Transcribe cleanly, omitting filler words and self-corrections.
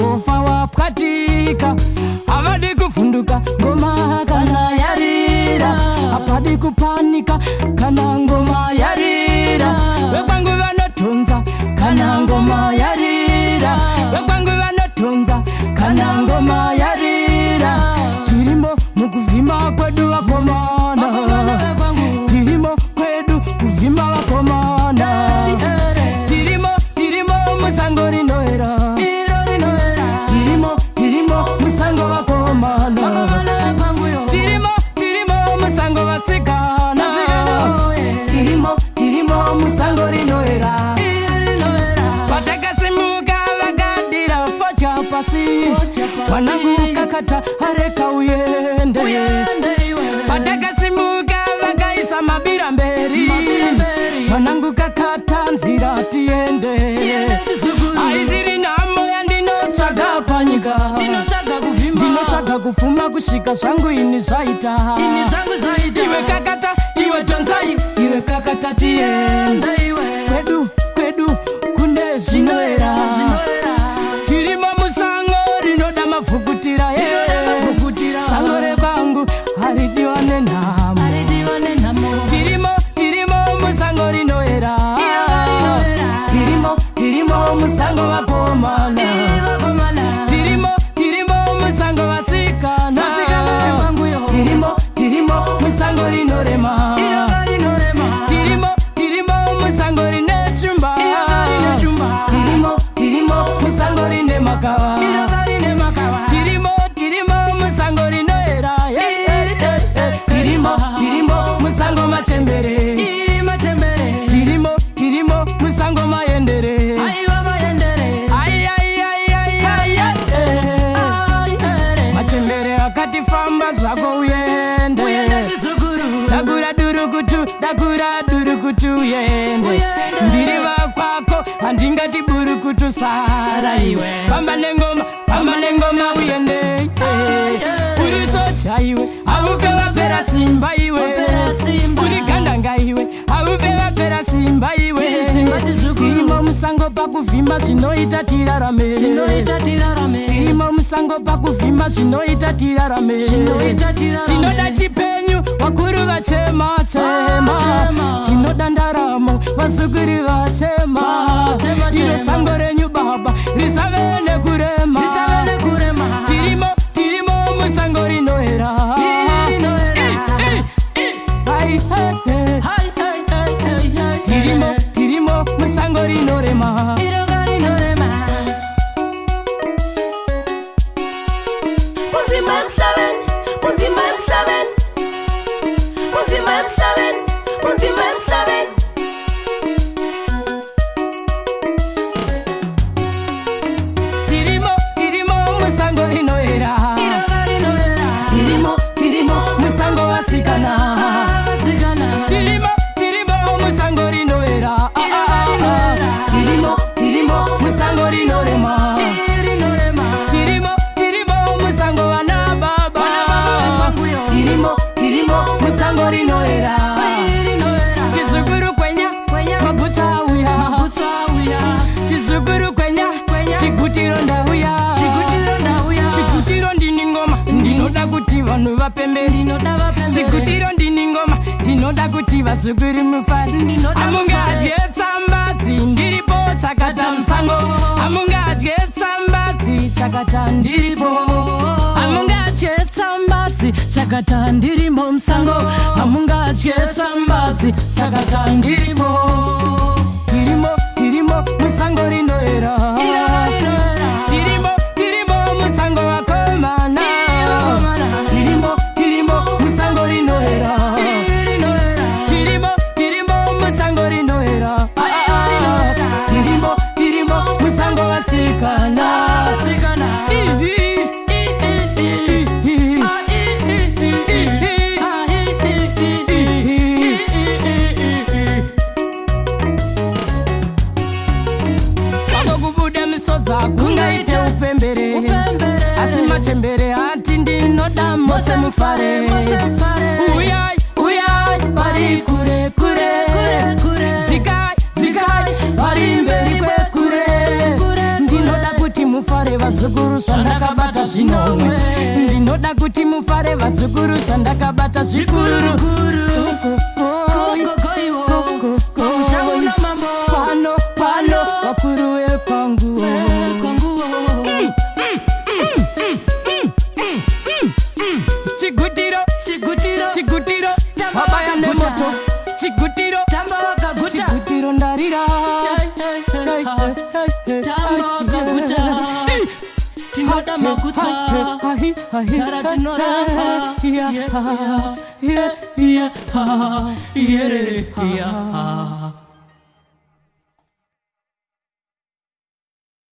ngofa wapwatika avadi kuvhunduka ngoma kana yarira apadi kupanika kana ngoma yarira vekwangu vanotonza kana ngoma yarira vekwangu vanotonza kana ngoma yarira tirimo mukuvhima kwedu vakomana tirimo kwedu kuvhima vakomana tirimo musango rinoera tirimo musango vakomana tirimo musango vasikana tirimo musango rinoera vatakasimuka vakadira facha pasi wanangu kakata hareka uyende vatakasimuka vakaisa mabira mberi wanangu kakata nzira tiende aisiri nhamo yandinotsvaga panyika ndinotsvaga kufuma kusvika zvangu ini zvaita iwe kakata iwe tonzai iwe kakata tiende kwedu kune zvinoera tirimo musango rinoda mavhukutira sango rekwangu haridiwa nenhamo tirimo musango rinoera tirimo musango vakomana tirimo musango vasikana tirimo musango rinorema tirimo musango rine shumba tirimo musango rine makava tirimo musango rinoera tirimo musango machembere tirimo musango mayendere machembere akatifamba zvako uyende dakura durukutu uyende ndiri vakwako handingati burukutu sara iwe famba nengoma uyende urisocha iwe aufe vapera simba iwe uri gandanga iwe aufe vapera simba iwe tirimo musango pakuvhima zvinoita tirarame tirimo musango pakuvhima zvinoita tirarame tinoda chipenyu vakuru vachema tinoda ndaramo vasukuri vachema iro sango renyu baba risave nekurema tirimo musango rinoera tirimo musango rinorema tirimo musango rinoera tirimo musango vasikana tirimo musango rinoera tirimo musango rinorema tirimo musango vana baba tirimo musango rinoera chizukuru kwenya magutsa uya chizukuru kwenya chigutiro ndauya chigutiro ndini ngoma ndinoda kuti vanhu vapemberi chigutiro ndini ngoma ndinoda kuti vazukuru mufari amungadye tsambatsi ndiripo chakata musango amungadye tsambatsi chakata ndiripo amungadye tsambatsi chakata ndirimo musango amungadye tsambatsi chakata ndirimo tirimo musango rinoera tirimo musango vakomana tirimo musango rinoera tirimo musango rinoera tirimo musango vasikana kungaite upembere asi machembere hati ndinoda mose mufare uyai vari kure dzikai vari mberi kwekure ndinoda kuti mufare mufare vazukuru zvandakabata zvinomwe. Ndinoda kuti mufare vazukuru zvandakabata zvikuru. Pano wakuru wekwangu. Chigutiro wabaya nemoto. Chigutiro ndarira. Tinoda maguta Tara tinorapa Yeah